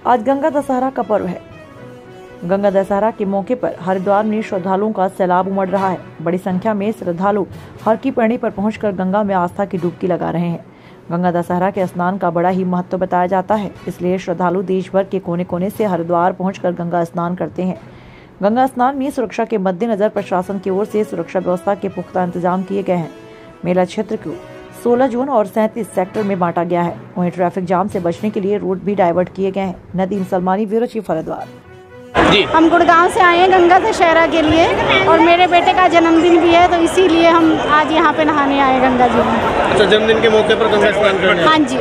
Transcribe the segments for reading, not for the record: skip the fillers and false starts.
आज गंगा दशहरा का पर्व है। गंगा दशहरा के मौके पर हरिद्वार में श्रद्धालुओं का सैलाब उमड़ रहा है। बड़ी संख्या में श्रद्धालु हर की पैड़ी पर पहुंचकर गंगा में आस्था की डुबकी लगा रहे हैं। गंगा दशहरा के स्नान का बड़ा ही महत्व बताया जाता है, इसलिए श्रद्धालु देश भर के कोने कोने से हरिद्वार पहुंचकर गंगा स्नान करते हैं। गंगा स्नान में सुरक्षा के मद्देनजर प्रशासन की ओर से सुरक्षा व्यवस्था के पुख्ता इंतजाम किए गए हैं। मेला क्षेत्र को 16 जोन और 37 सेक्टर में बांटा गया है। वहीं ट्रैफिक जाम से बचने के लिए रूट भी डाइवर्ट किए गए हैं। Nadeem Salmani, bureau chief, Haridwar. जी, हम गुड़गांव से आए हैं गंगा दशहरा के लिए और मेरे बेटे का जन्मदिन भी है, तो इसीलिए हम आज यहाँ पे नहाने आए गंगा जी में। अच्छा, जन्मदिन के मौके पर गंगा स्नान करने? हाँ जी।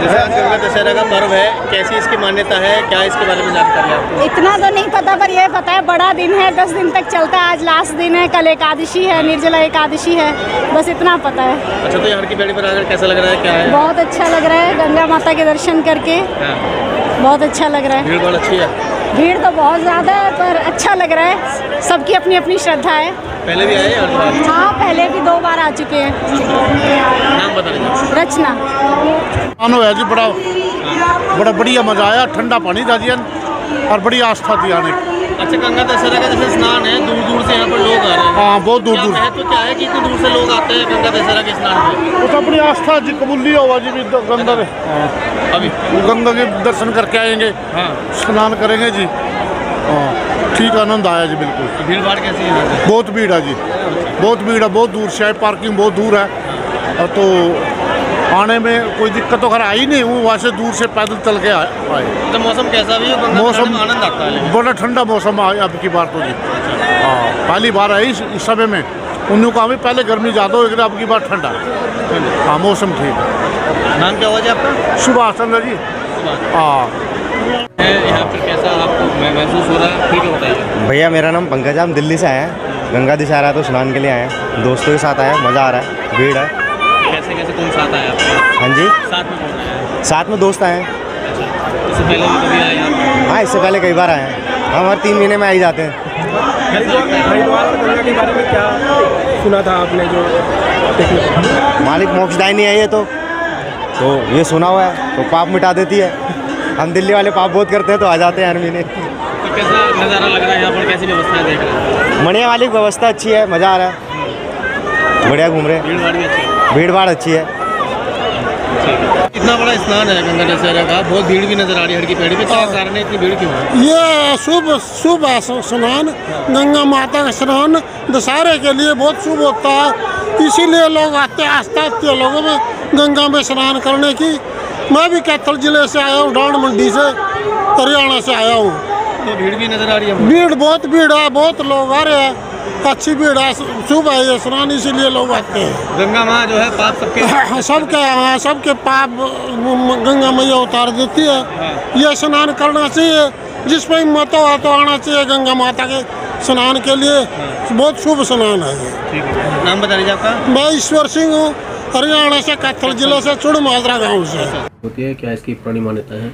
जैसे आज गंगा दशहरा का पर्व है, कैसी इसकी मान्यता है, क्या इसके बारे में जानकारी है आपको? इतना तो नहीं पता, पर यह पता है बड़ा दिन है, 10 दिन तक चलता है। आज लास्ट दिन है, कल एकादशी है, निर्जला एकादशी है, बस इतना पता है। अच्छा, तो यहाँ की पेड़ी पर आकर कैसा लग रहा है, क्या है? बहुत अच्छा लग रहा है, गंगा माता के दर्शन करके बहुत अच्छा लग रहा है। भीड़ बहुत अच्छी है? भीड़ तो बहुत ज़्यादा है, पर अच्छा लग रहा है। सबकी अपनी अपनी श्रद्धा है। पहले भी आए हैं? हाँ, पहले भी 2 बार आ चुके हैं। नाम बता दीजिए। रचना। है जी, बड़ा बढ़िया मजा आया। ठंडा पानी था जी और बड़ी आस्था थी आने की। अच्छा, गंगा दशहरा का जैसे स्नान है, दूर दूर से यहाँ पर लोग आ रहे हैं। हाँ, बहुत दूर दूर। तो क्या है कि इतनी दूर से लोग आते हैं गंगा दशहरा के स्नान पे? तो अपनी आस्था जी कबूली होगा जी, भी गंगा में अभी गंगा के दर्शन करके आएंगे। हाँ, स्नान करेंगे जी। हाँ, ठीक आनंद आया जी, बिल्कुल। तो भीड़ भाड़ कैसी है? बहुत भीड़ है जी, बहुत भीड़ है, बहुत दूर से है। पार्किंग बहुत दूर है, तो आने में कोई दिक्कत तो खैर आई नहीं। वो वहाँ से दूर से पैदल चल के आए। तो मौसम कैसा भी हो, मौसम आनंद आता है? बड़ा ठंडा मौसम आया अब की बार तो जी। हाँ, पहली बार आई इस समय में। उन्होंने कहा पहले गर्मी ज़्यादा हो, लेकिन अब की बार ठंडा। हाँ, मौसम ठीक है। नाम क्या हुआ जी आपका? सुभाष चंद्र जी। हाँ, यहाँ पर कैसा आपको महसूस हो रहा है, ठीक है बताइए। भैया, मेरा नाम पंकज है, हम दिल्ली से आए हैं। गंगा दशहरा तो स्नान के लिए आए हैं, दोस्तों के साथ आए हैं, मज़ा आ रहा है, भीड़ है। कैसे कैसे कौन साथ आया आपके? हाँ जी, साथ में कौन आया? साथ में दोस्त आए हैं। इससे पहले भी कभी आए आप? हाँ, इससे पहले कई बार आए हैं। हम हर 3 महीने में आ ही जाते हैं। हरिद्वार और गंगा के बारे में क्या सुना था आपने? जो मालिक मोक्षदायिनी है ये तो ये सुना हुआ है, तो पाप मिटा देती है। हम दिल्ली वाले पाप बहुत करते हैं, तो आ जाते हैं हर महीने। तो कैसा नज़ारा लग रहा है यहाँ पर, कैसी व्यवस्था देख रहे हैं? बढ़िया मालिक, व्यवस्था अच्छी है, मज़ा आ रहा है, बढ़िया घूम रहे हैं। भीड़ भाड़ भी अच्छी है? भीड़ भाड़ अच्छी है। इतना बड़ा स्नान है गंगा दशहरा का, बहुत भीड़ भी नजर आ रही है हर की पेड़ी पे। क्या कारण है, इतनी भीड़ क्यों है? ये शुभ स्नान, गंगा माता का स्नान दशहरे के लिए बहुत शुभ होता है, इसीलिए लोग आते हैं। आस्था के लोगों में गंगा में स्नान करने की। मैं भी कैथल जिले से आया हूँ, डांड मंडी से, हरियाणा से आया हूँ। तो भीड़ भी नजर आ रही है? भीड़, बहुत भीड़ है, बहुत लोग आ रहे हैं, अच्छी भीड़ है, शुभ है ये स्नान, इसीलिए लोग आते हैं। गंगा माँ जो है पाप सबके पाप गंगा मैया उतार देती है। ये स्नान करना चाहिए, जिस पे हिम्मत हो तो आना चाहिए गंगा माता के स्नान के लिए। बहुत शुभ स्नान है ये। नाम बता दीजिए आपका? मैं ईश्वर सिंह हूँ, हरियाणा से, कैथल जिले से, चुड़माजरा गाँव से। होती है क्या इसकी पुरानी मान्यता है?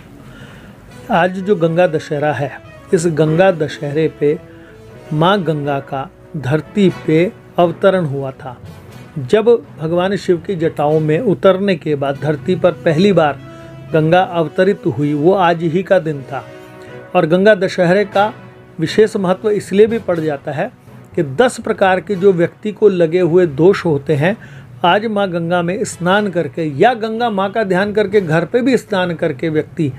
आज जो गंगा दशहरा है, इस गंगा दशहरे पे माँ गंगा का धरती पे अवतरण हुआ था। जब भगवान शिव की जटाओं में उतरने के बाद धरती पर पहली बार गंगा अवतरित हुई, वो आज ही का दिन था। और गंगा दशहरे का विशेष महत्व इसलिए भी पड़ जाता है कि 10 प्रकार के जो व्यक्ति को लगे हुए दोष होते हैं, आज माँ गंगा में स्नान करके या गंगा माँ का ध्यान करके घर पे भी स्नान करके व्यक्ति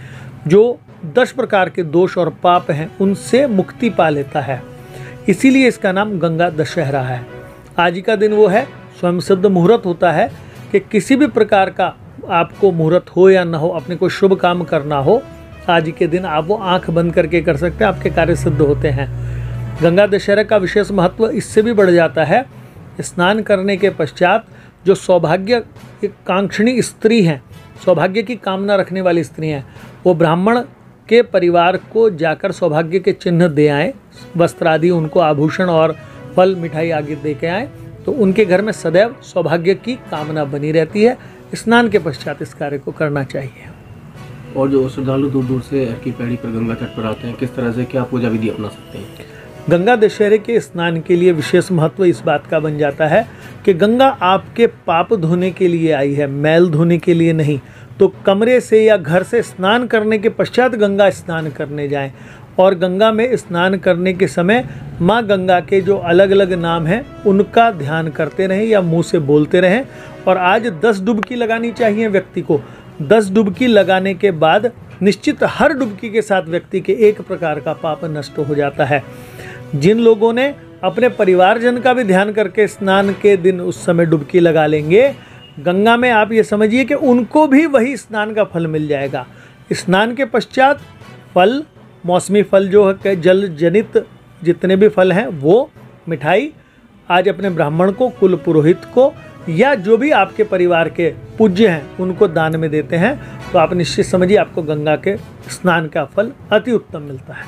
जो 10 प्रकार के दोष और पाप हैं उनसे मुक्ति पा लेता है। इसीलिए इसका नाम गंगा दशहरा है। आज का दिन वो है, स्वयं सिद्ध मुहूर्त होता है कि किसी भी प्रकार का आपको मुहूर्त हो या ना हो, अपने को शुभ काम करना हो, आज के दिन आप वो आंख बंद करके कर सकते हैं, आपके कार्य सिद्ध होते हैं। गंगा दशहरा का विशेष महत्व इससे भी बढ़ जाता है, स्नान करने के पश्चात जो सौभाग्य कांक्षणी स्त्री हैं, सौभाग्य की कामना रखने वाली स्त्री हैं, वो ब्राह्मण के परिवार को जाकर सौभाग्य के चिन्ह दे आए, वस्त्र आदि उनको आभूषण और फल मिठाई आगे दे के आए, तो उनके घर में सदैव सौभाग्य की कामना बनी रहती है। स्नान के पश्चात इस कार्य को करना चाहिए। और जो श्रद्धालु दूर दूर से की पैड़ी पर गंगा तट पर आते हैं, किस तरह से क्या पूजा विधि अपना सकते हैं? गंगा दशहरे के स्नान के लिए विशेष महत्व इस बात का बन जाता है कि गंगा आपके पाप धोने के लिए आई है, मैल धोने के लिए नहीं। तो कमरे से या घर से स्नान करने के पश्चात गंगा स्नान करने जाएं और गंगा में स्नान करने के समय माँ गंगा के जो अलग अलग नाम हैं उनका ध्यान करते रहें या मुंह से बोलते रहें। और आज 10 डुबकी लगानी चाहिए व्यक्ति को। 10 डुबकी लगाने के बाद निश्चित हर डुबकी के साथ व्यक्ति के एक प्रकार का पाप नष्ट हो जाता है। जिन लोगों ने अपने परिवारजन का भी ध्यान करके स्नान के दिन उस समय डुबकी लगा लेंगे गंगा में, आप ये समझिए कि उनको भी वही स्नान का फल मिल जाएगा। स्नान के पश्चात फल, मौसमी फल जो है, जल जनित जितने भी फल हैं वो, मिठाई आज अपने ब्राह्मण को, कुल पुरोहित को या जो भी आपके परिवार के पूज्य हैं उनको दान में देते हैं। तो आप निश्चित समझिए आपको गंगा के स्नान का फल अति उत्तम मिलता है।